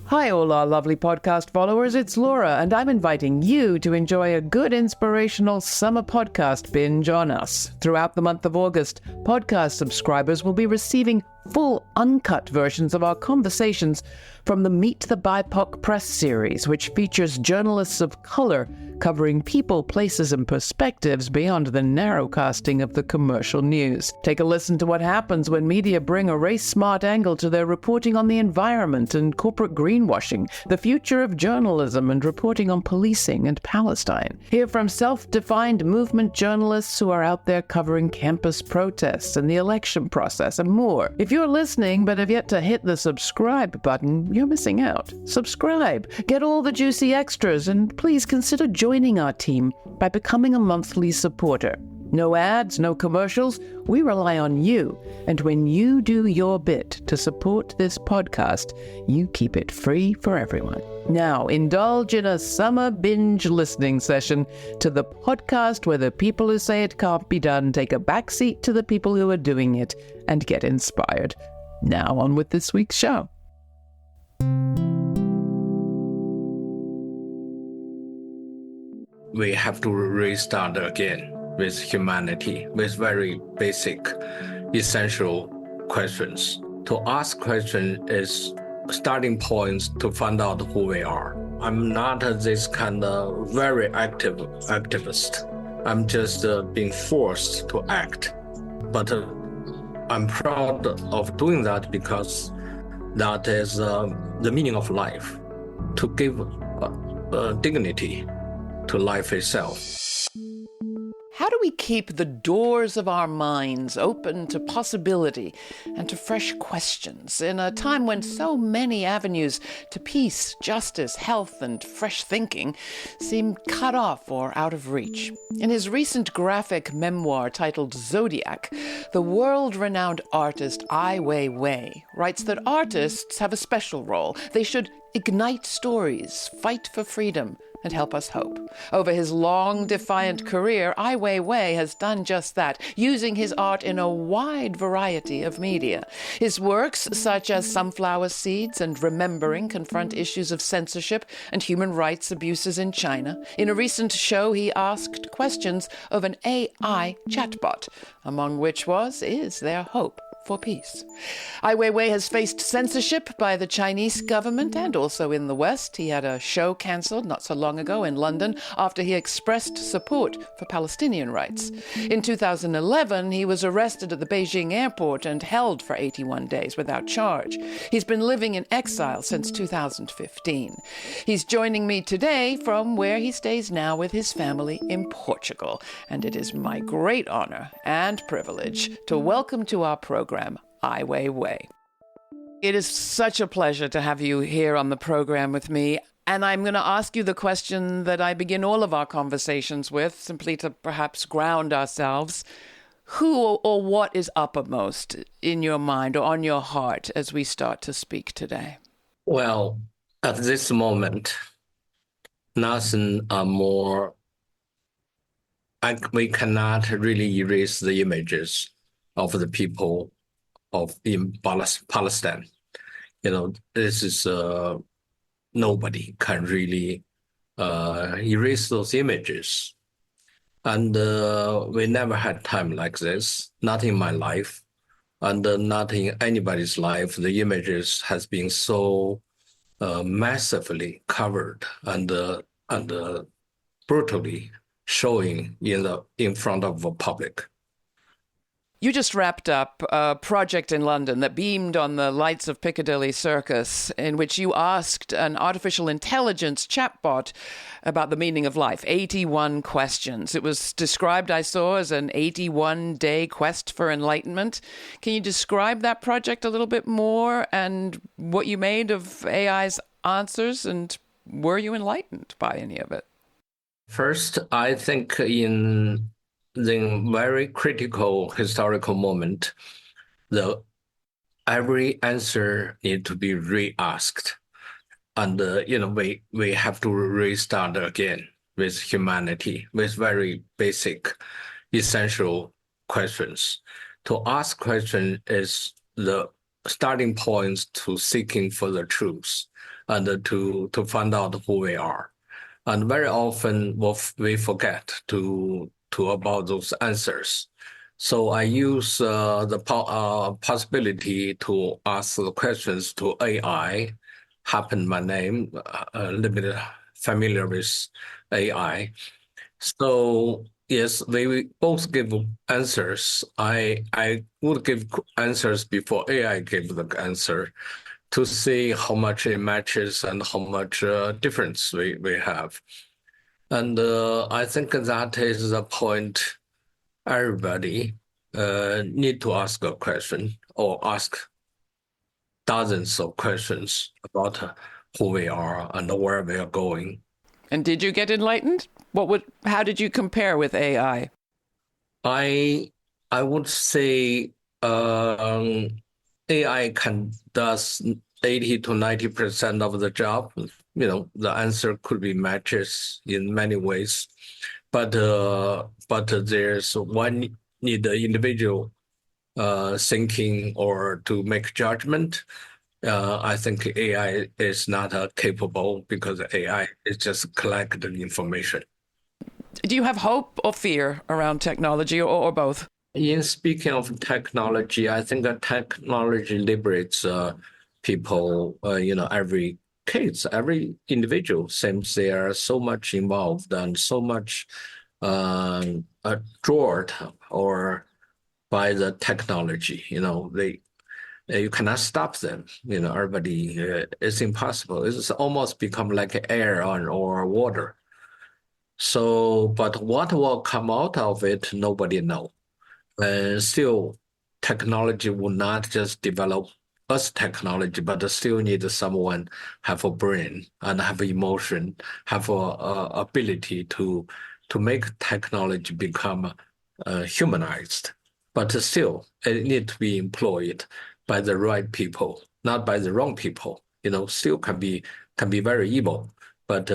Hi, all our lovely podcast followers. It's Laura, and I'm inviting you to enjoy a good, inspirational summer podcast binge on us. Throughout the month of August, podcast subscribers will be receiving full, uncut versions of our conversations from the Meet the BIPOC Press series, which features journalists of color covering people, places, and perspectives beyond the narrow casting of the commercial news. Take a listen to what happens when media bring a race-smart angle to their reporting on the environment and corporate greenwashing, the future of journalism and reporting on policing and Palestine. Hear from self-defined movement journalists who are out there covering campus protests and the election process and more. If you're listening but have yet to hit the subscribe button, you're missing out. Subscribe, get all the juicy extras, and please consider joining our team by becoming a monthly supporter. No ads, no commercials. We rely on you. And when you do your bit to support this podcast, you keep it free for everyone. Now, indulge in a summer binge listening session to the podcast where the people who say it can't be done take a backseat to the people who are doing it and get inspired. Now on with this week's show. We have to restart again with humanity, with very basic, essential questions. To ask questions is starting points to find out who we are. I'm not this kind of very active activist. I'm just being forced to act. But I'm proud of doing that because that is the meaning of life, to give dignity to life itself. How do we keep the doors of our minds open to possibility and to fresh questions in a time when so many avenues to peace, justice, health, and fresh thinking seem cut off or out of reach? In his recent graphic memoir titled ZODIAC, the world-renowned artist Ai Weiwei writes that artists have a special role. They should ignite stories, fight for freedom, and help us hope. Over his long, defiant career, Ai Weiwei has done just that, using his art in a wide variety of media. His works, such as Sunflower Seeds and Remembering, confront issues of censorship and human rights abuses in China. In a recent show, he asked questions of an AI chatbot, among which is there hope for peace? Ai Weiwei has faced censorship by the Chinese government and also in the West. He had a show cancelled not so long ago in London after he expressed support for Palestinian rights. In 2011, he was arrested at the Beijing airport and held for 81 days without charge. He's been living in exile since 2015. He's joining me today from where he stays now with his family in Portugal. And it is my great honor and privilege to welcome to our program Ai Weiwei. It is such a pleasure to have you here on the program with me. And I'm going to ask you the question that I begin all of our conversations with, simply to perhaps ground ourselves. Who or what is uppermost in your mind or on your heart as we start to speak today? Well, at this moment, nothing more. We cannot really erase the images of the people in Palestine. This is nobody can really erase those images. And we never had time like this, not in my life, and not in anybody's life. The images has been so massively covered and brutally showing in front of the public. You just wrapped up a project in London that beamed on the lights of Piccadilly Circus, in which you asked an artificial intelligence chatbot about the meaning of life. 81 questions. It was described, I saw, as an 81-day quest for enlightenment. Can you describe that project a little bit more and what you made of AI's answers, and were you enlightened by any of it? First, I think in the very critical historical moment, every answer need to be re-asked. And, we have to restart again with humanity, with very basic, essential questions. To ask question is starting points to seeking for the truth and to find out who we are. And very often we forget to about those answers. So I use the possibility to ask the questions to AI. Happen my name, a little bit familiar with AI. So yes, we both give answers. I would give answers before AI gave the answer to see how much it matches and how much difference we have. And I think that is the point everybody need to ask a question or ask dozens of questions about who we are and where we are going. And did you get enlightened? How did you compare with AI? I would say AI does 80 to 90% of the job. The answer could be matches in many ways, but there's one need the individual thinking or to make judgment. I think AI is not capable because AI is just collecting information. Do you have hope or fear around technology or both? In speaking of technology, I think that technology liberates people, every case, every individual seems they are so much involved and so much drawn or by the technology. You cannot stop them. Everybody, it's impossible. It's almost become like air or water. So, but what will come out of it, nobody knows. And still, technology will not just develop as technology, but still need someone have a brain and have emotion, have a ability to make technology become humanized. But still, it needs to be employed by the right people, not by the wrong people. Still can be very evil, but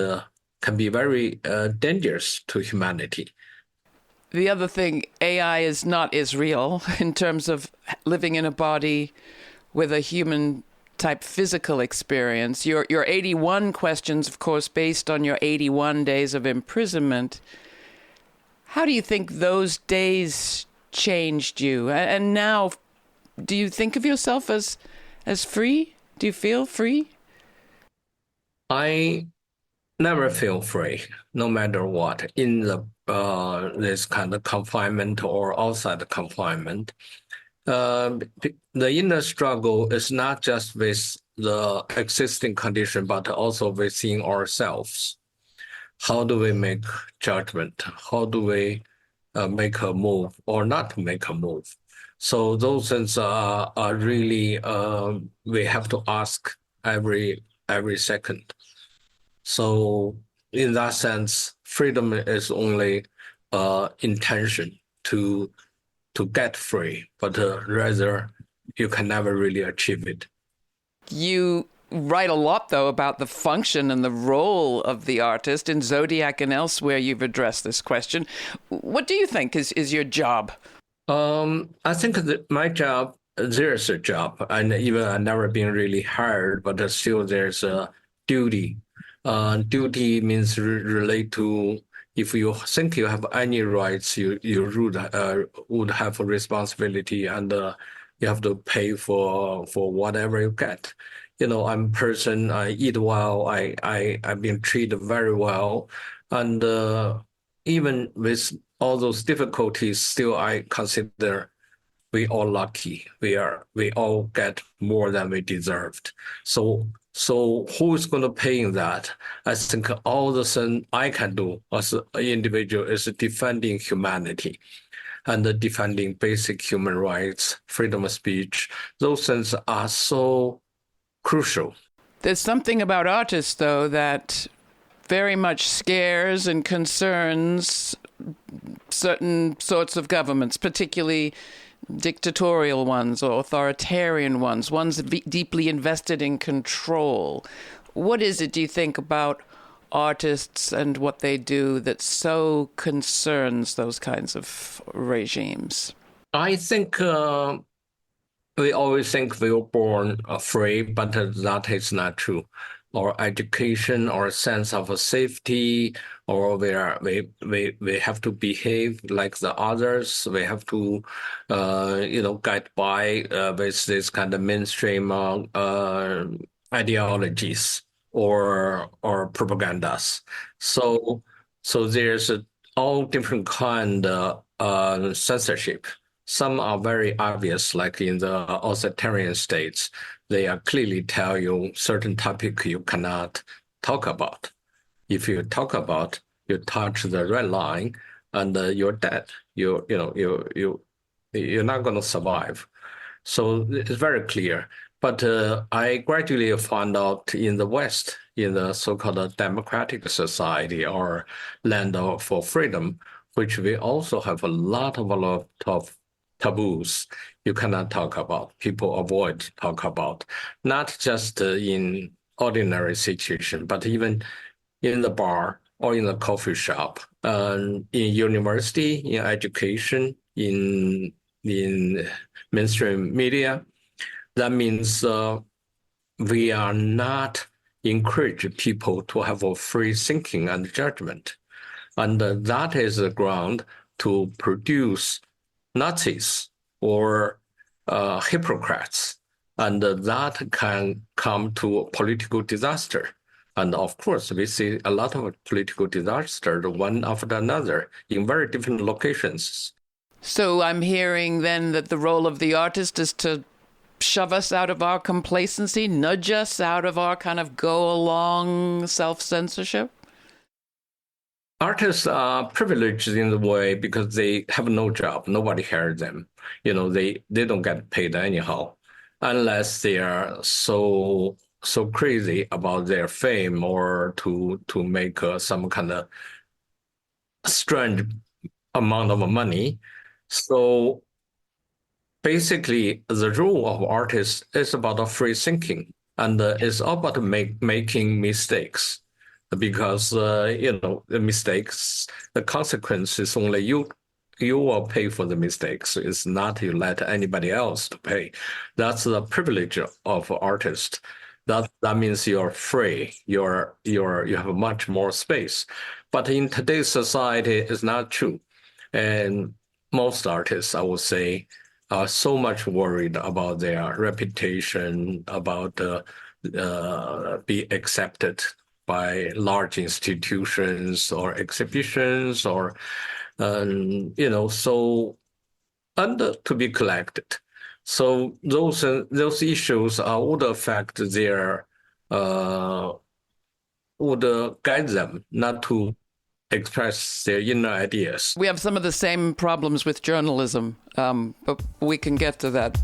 can be very dangerous to humanity. The other thing, AI is not as real in terms of living in a body with a human type physical experience. Your 81 questions, of course, based on your 81 days of imprisonment. How do you think those days changed you? And now, do you think of yourself as free? Do you feel free? I never feel free, no matter what, in the this kind of confinement or outside confinement. The inner struggle is not just with the existing condition, but also within ourselves. How do we make judgment? How do we make a move or not make a move? So those things are really we have to ask every second. So in that sense, freedom is only intention to get free, but rather you can never really achieve it. You write a lot, though, about the function and the role of the artist. In ZODIAC and elsewhere, you've addressed this question. What do you think is your job? I think that my job, there's a job, and even I've never been really hired, but still there's a duty. Duty means relate to if you think you have any rights, you would have a responsibility, and you have to pay for whatever you get. I'm a person. I eat well. I've been treated very well, and even with all those difficulties, still I consider we all lucky. We all get more than we deserved. So who is going to pay in that? I think all the thing I can do as an individual is defending humanity and defending basic human rights, freedom of speech. Those things are so crucial. There's something about artists, though, that very much scares and concerns certain sorts of governments, particularly dictatorial ones or authoritarian ones deeply invested in control. What is it, do you think, about artists and what they do that so concerns those kinds of regimes? I think we always think we were born free, but that is not true. Our education, our sense of safety, or we have to behave like the others. We have to, get by with this kind of mainstream ideologies or propagandas. So there's all different kind of censorship. Some are very obvious, like in the authoritarian states. They are clearly tell you certain topic you cannot talk about. If you talk about, you touch the red line, and you're dead. You're not going to survive. So it's very clear. But I gradually found out in the West, in the so-called democratic society or land for freedom, which we also have a lot of taboos you cannot talk about, people avoid talk about, not just in ordinary situation, but even in the bar or in the coffee shop, in university, in education, in mainstream media. That means we are not encourage people to have a free thinking and judgment. And that is the ground to produce Nazis or hypocrites. And that can come to political disaster. And of course, we see a lot of political disasters, one after another, in very different locations. So I'm hearing then that the role of the artist is to shove us out of our complacency, nudge us out of our kind of go-along self-censorship? Artists are privileged in the way because they have no job. Nobody hires them. They don't get paid anyhow, unless they are so crazy about their fame or to make some kind of strange amount of money. So basically, the role of artists is about free thinking, and it's about making mistakes. Because the mistakes, the consequence is only you will pay for the mistakes. It's not you let anybody else to pay. That's the privilege of artists. That means you're free. You have much more space. But in today's society, it's not true. And most artists, I would say, are so much worried about their reputation, about be accepted by large institutions or exhibitions or, and to be collected. So those issues would affect their, would guide them not to express their inner ideas. We have some of the same problems with journalism, but we can get to that.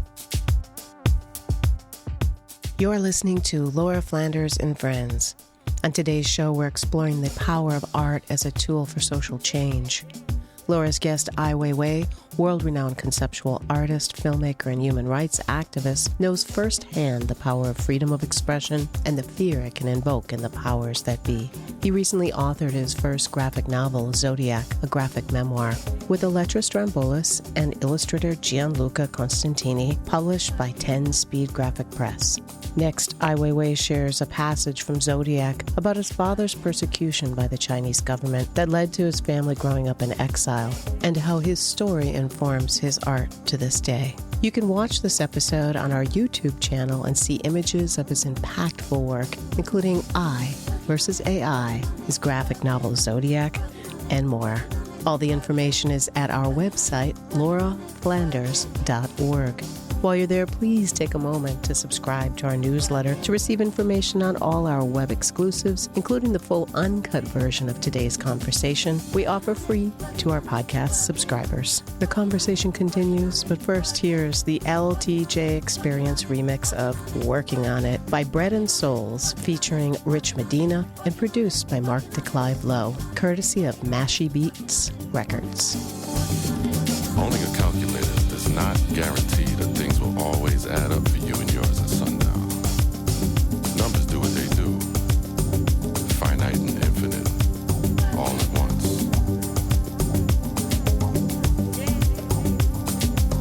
You're listening to Laura Flanders and Friends. On today's show, we're exploring the power of art as a tool for social change. Laura's guest, Ai Weiwei, world-renowned conceptual artist, filmmaker, and human rights activist, knows firsthand the power of freedom of expression and the fear it can invoke in the powers that be. He recently authored his first graphic novel, ZODIAC, a graphic memoir, with Elettra Strambolis and illustrator Gianluca Constantini, published by 10 Speed Graphic Press. Next, Ai Weiwei shares a passage from ZODIAC about his father's persecution by the Chinese government that led to his family growing up in exile, and how his story informs his art to this day. You can watch this episode on our YouTube channel and see images of his impactful work, including I versus AI, his graphic novel ZODIAC, and more. All the information is at our website, lauraflanders.org. While you're there, please take a moment to subscribe to our newsletter to receive information on all our web exclusives, including the full uncut version of today's conversation we offer free to our podcast subscribers. The conversation continues, but first here's the LTJ Experience remix of Working on It by Bread and Souls, featuring Rich Medina and produced by Mark DeClive Lowe, courtesy of Mashy Beats Records. Owning a calculator does not guarantee that things will always add up for you and yours at sundown. Numbers do what they do, finite and infinite, all at once.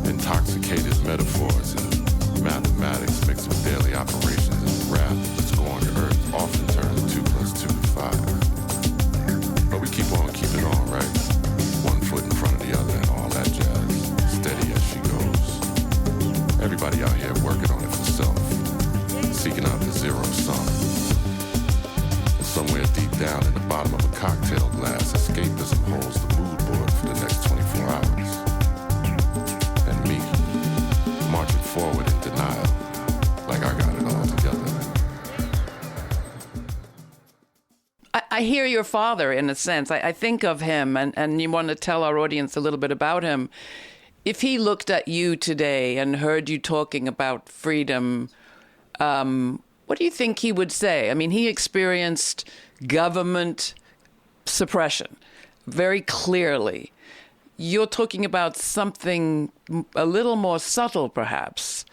Intoxicated metaphors and down in the bottom of a cocktail glass, escapism holds the mood board for the next 24 hours. And me, marching forward in denial, like I got it all together. I hear your father, in a sense. I think of him, and you want to tell our audience a little bit about him. If he looked at you today and heard you talking about freedom, what do you think he would say? I mean, he experienced government suppression very clearly. You're talking about something a little more subtle, perhaps.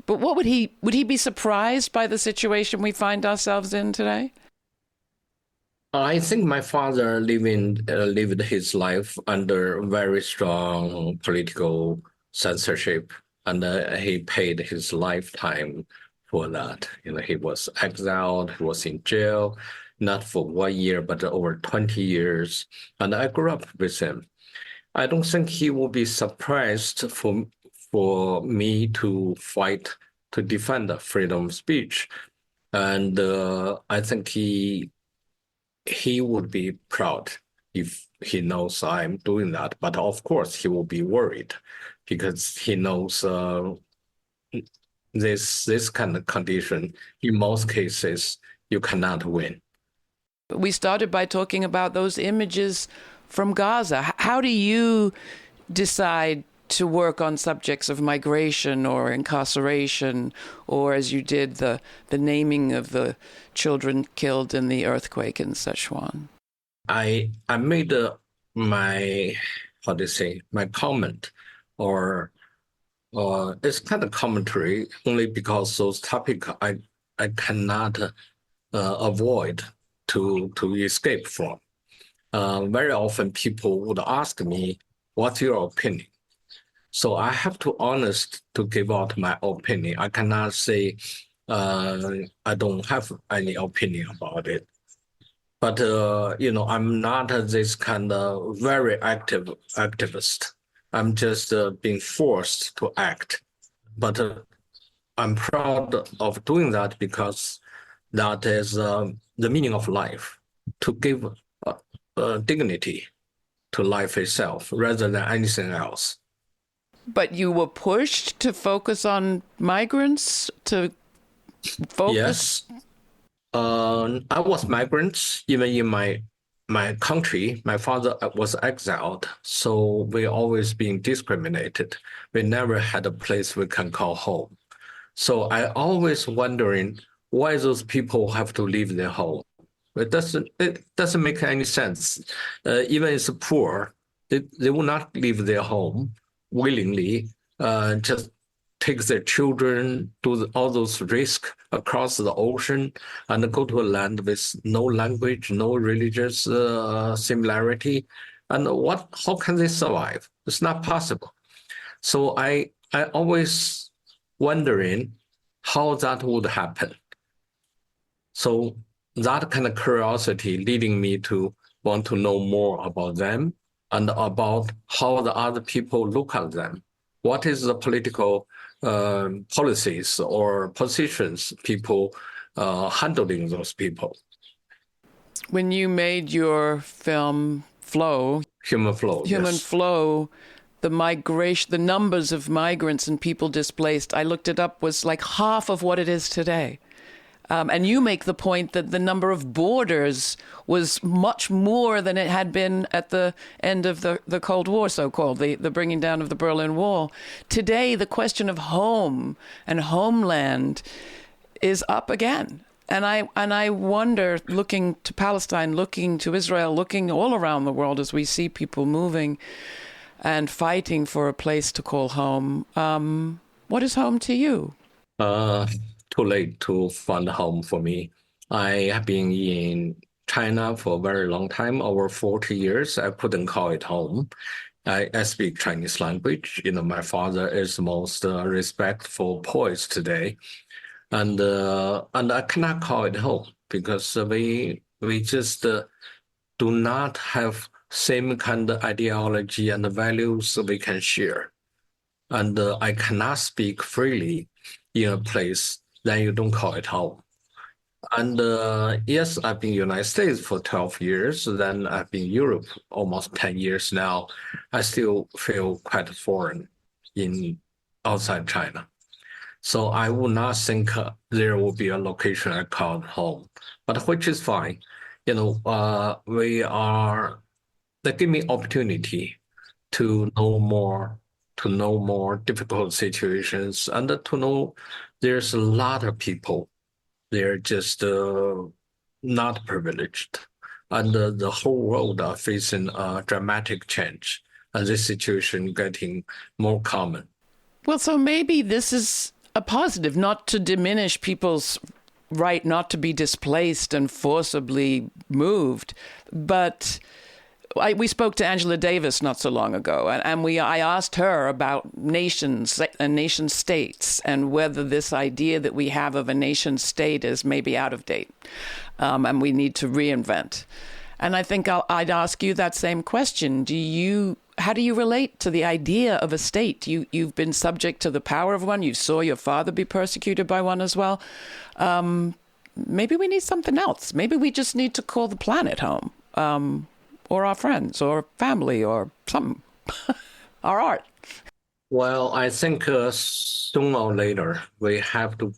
But what would he be surprised by the situation we find ourselves in today? I think my father lived his life under very strong political censorship, and he paid his lifetime for that. He was exiled, he was in jail, not for 1 year, but over 20 years. And I grew up with him. I don't think he will be surprised for me to fight to defend the freedom of speech. And I think he would be proud if he knows I'm doing that. But of course, he will be worried because he knows this kind of condition, in most cases, you cannot win. We started by talking about those images from Gaza. How do you decide to work on subjects of migration or incarceration, or as you did, the naming of the children killed in the earthquake in Sichuan? I made my comment, or it's kind of commentary, only because those topics I cannot avoid to escape from. Very often people would ask me, what's your opinion? So I have to honest to give out my opinion. I cannot say I don't have any opinion about it. But I'm not this kind of very active activist. I'm just being forced to act. But I'm proud of doing that because that is the meaning of life, to give dignity to life itself rather than anything else. But you were pushed to focus on migrants, to focus? Yes. I was migrants, even in my country. My father was exiled, so we always being discriminated. We never had a place we can call home. So I always wondering why those people have to leave their home. It doesn't make any sense. Even if it's poor, they will not leave their home willingly, just take their children, do all those risks across the ocean, and go to a land with no language, no religious similarity. And how can they survive? It's not possible. So I always wondering how that would happen. So that kind of curiosity leading me to want to know more about them and about how the other people look at them. What is the political policies or positions people handling those people? When you made your film Human Flow, yes. Flow, the migration, the numbers of migrants and people displaced, I looked it up, was like half of what it is today. And you make the point that the number of borders was much more than it had been at the end of the Cold War, so-called, the bringing down of the Berlin Wall. Today, the question of home and homeland is up again. And I wonder, looking to Palestine, looking to Israel, looking all around the world as we see people moving and fighting for a place to call home, what is home to you? Too late to find a home for me. I have been in China for a very long time, over 40 years. I couldn't call it home. I speak Chinese language. My father is the most respectful poet today. And I cannot call it home because we just do not have same kind of ideology and values we can share. And I cannot speak freely in a place then you don't call it home. And yes, I've been in the United States for 12 years. Then I've been in Europe almost 10 years now. I still feel quite foreign in outside China. So I would not think there will be a location I call home, but which is fine. They give me opportunity to know more difficult situations, and to know there's a lot of people. They're just not privileged. And the whole world are facing a dramatic change, and this situation getting more common. Well, so maybe this is a positive, not to diminish people's right not to be displaced and forcibly moved, but we spoke to Angela Davis not so long ago, and I asked her about nations and nation states and whether this idea that we have of a nation state is maybe out of date, and we need to reinvent. And I think I'd ask you that same question. How do you relate to the idea of a state? You've been subject to the power of one. You saw your father be persecuted by one as well. Maybe we need something else. Maybe we just need to call the planet home. Or our friends, or family, or something, our art. Well, I think sooner or later we have to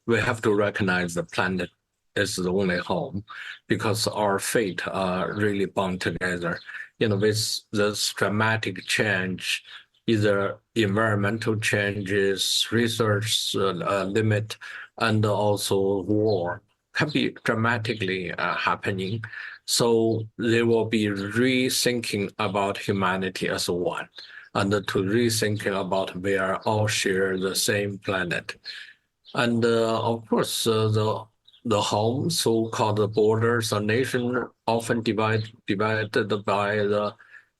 we have to recognize the planet is the only home, because our fate are really bound together. With this dramatic change, either environmental changes, resource limit, and also war can be dramatically happening. So there will be rethinking about humanity as one, and to rethinking about we are all share the same planet. And of course, the home, so-called borders, a nation often divided by the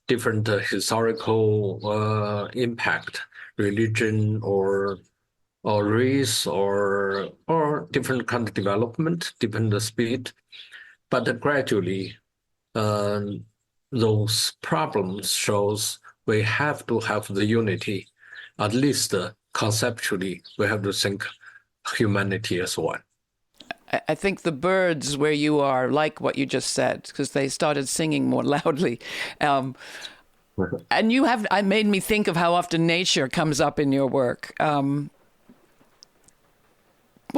different historical impact, religion or race or different kind of development, different speed. But gradually, those problems shows we have to have the unity. At least conceptually, we have to think humanity as one. I think the birds where you are like what you just said, because they started singing more loudly. And I made me think of how often nature comes up in your work. What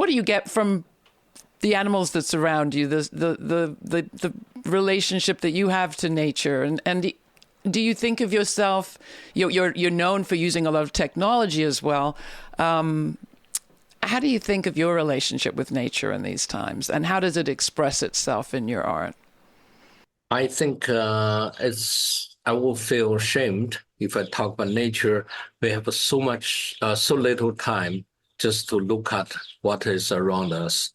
do you get from the animals that surround you, the relationship that you have to nature, and do you think of yourself? You're known for using a lot of technology as well. How do you think of your relationship with nature in these times, and how does it express itself in your art? I think I will feel ashamed if I talk about nature. We have so little time just to look at what is around us,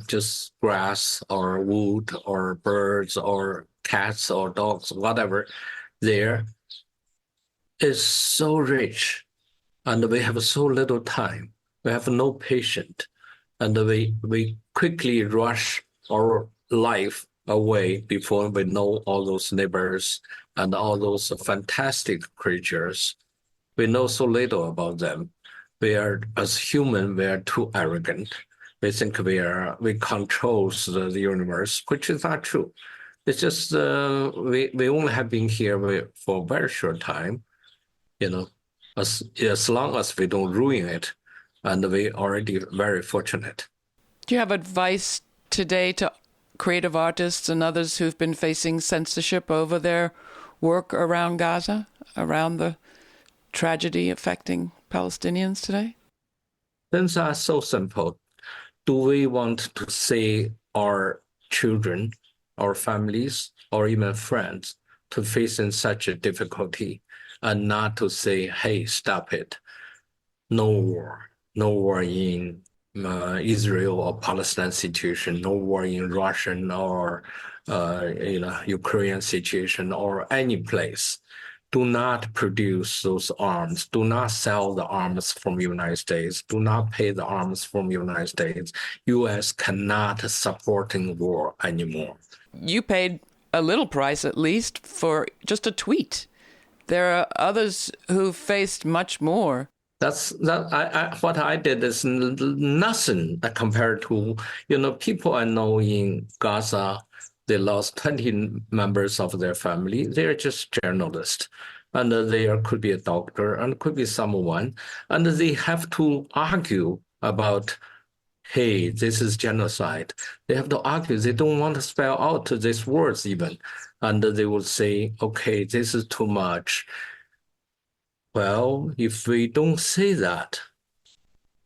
just grass or wood or birds or cats or dogs, whatever. There is so rich, and we have so little time. We have no patience, and we quickly rush our life away before we know all those neighbors and all those fantastic creatures. We know so little about them. As human, we are too arrogant. We think we control the universe, which is not true. It's just we only have been here for a very short time, as long as we don't ruin it, and we already very fortunate. Do you have advice today to creative artists and others who've been facing censorship over their work around Gaza, around the tragedy affecting Palestinians today? Things are so simple. Do we want to see our children, our families, or even friends to facing such a difficulty, and not to say, hey, stop it. No war in Israel or Palestine situation, no war in Russian or Ukrainian situation or any place. Do not produce those arms. Do not sell the arms from the United States. Do not pay the arms from the United States. U.S. cannot supporting war anymore. You paid a little price, at least, for just a tweet. There are others who faced much more. What I did is nothing compared to, people I know in Gaza. They lost 20 members of their family. They're just journalists. And there could be a doctor and could be someone. And they have to argue about, hey, this is genocide. They have to argue. They don't want to spell out these words even. And they will say, okay, this is too much. Well, if we don't say that,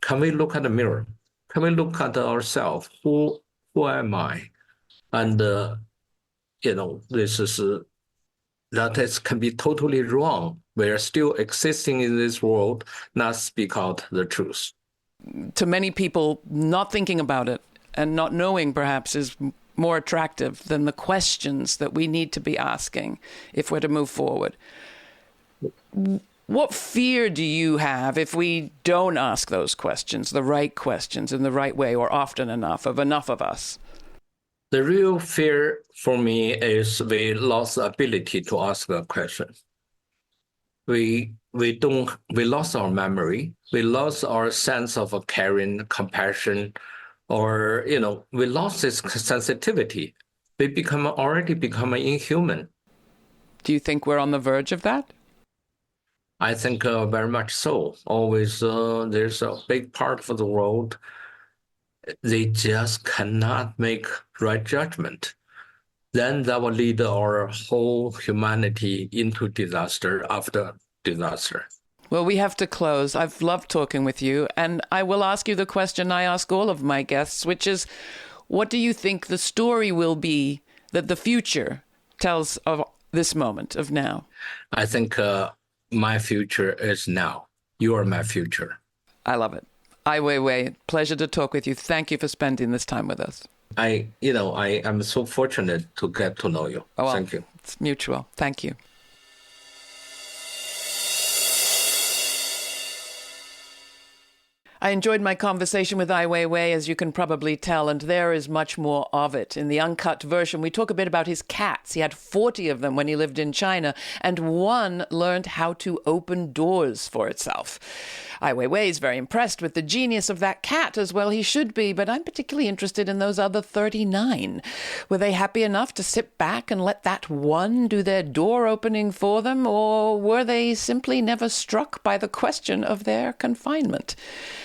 can we look at the mirror? Can we look at ourselves? Who am I? And, that can be totally wrong. We are still existing in this world, not speak out the truth. To many people, not thinking about it and not knowing perhaps is more attractive than the questions that we need to be asking if we're to move forward. What fear do you have if we don't ask those questions, the right questions in the right way or often enough of us? The real fear for me is we lost the ability to ask a question. We lost our memory. We lost our sense of caring, compassion, or, we lost this sensitivity. We already become inhuman. Do you think we're on the verge of that? I think very much so. Always there's a big part of the world, they just cannot make right judgment. Then that will lead our whole humanity into disaster after disaster. Well, we have to close. I've loved talking with you, and I will ask you the question I ask all of my guests, which is, what do you think the story will be that the future tells of this moment, of now? I think my future is now. You are my future. I love it. Ai Weiwei, pleasure to talk with you. Thank you for spending this time with us. I am so fortunate to get to know you. Oh, well, thank you. It's mutual. Thank you. I enjoyed my conversation with Ai Weiwei, as you can probably tell, and there is much more of it. In the uncut version, we talk a bit about his cats. He had 40 of them when he lived in China, and one learned how to open doors for itself. Ai Weiwei is very impressed with the genius of that cat, as well he should be, but I'm particularly interested in those other 39. Were they happy enough to sit back and let that one do their door opening for them, or were they simply never struck by the question of their confinement?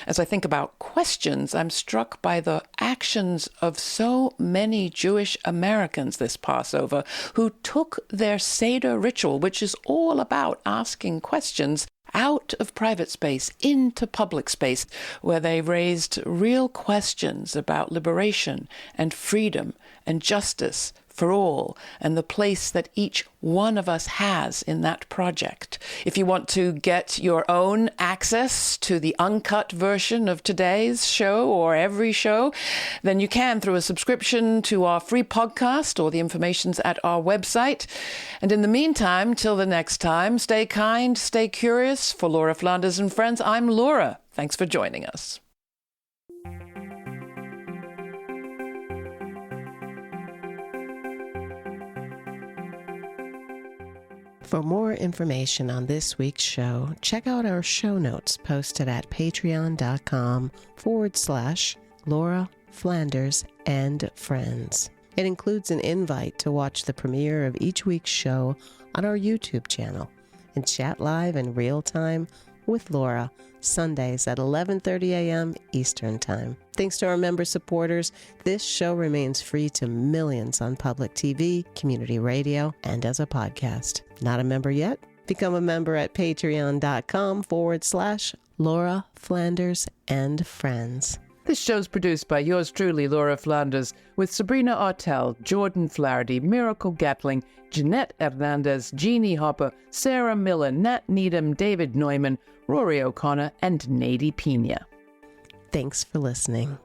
As I think about questions, I'm struck by the actions of so many Jewish Americans this Passover who took their Seder ritual, which is all about asking questions, out of private space into public space, where they raised real questions about liberation and freedom and justice for all, and the place that each one of us has in that project. If you want to get your own access to the uncut version of today's show or every show, then you can through a subscription to our free podcast, or the information's at our website. And in the meantime, till the next time, stay kind, stay curious. For Laura Flanders and friends, I'm Laura. Thanks for joining us. For more information on this week's show, check out our show notes posted at patreon.com/Laura Flanders and Friends. It includes an invite to watch the premiere of each week's show on our YouTube channel and chat live in real time with Laura Sundays at 11:30 a.m. Eastern Time. Thanks to our member supporters, this show remains free to millions on public TV, community radio, and as a podcast. Not a member yet? Become a member at patreon.com/Laura Flanders and Friends. This show's produced by yours truly, Laura Flanders, with Sabrina Artel, Jordan Flaherty, Miracle Gatling, Jeanette Hernandez, Jeannie Hopper, Sarah Miller, Nat Needham, David Neumann, Rory O'Connor, and Nadie Pina. Thanks for listening.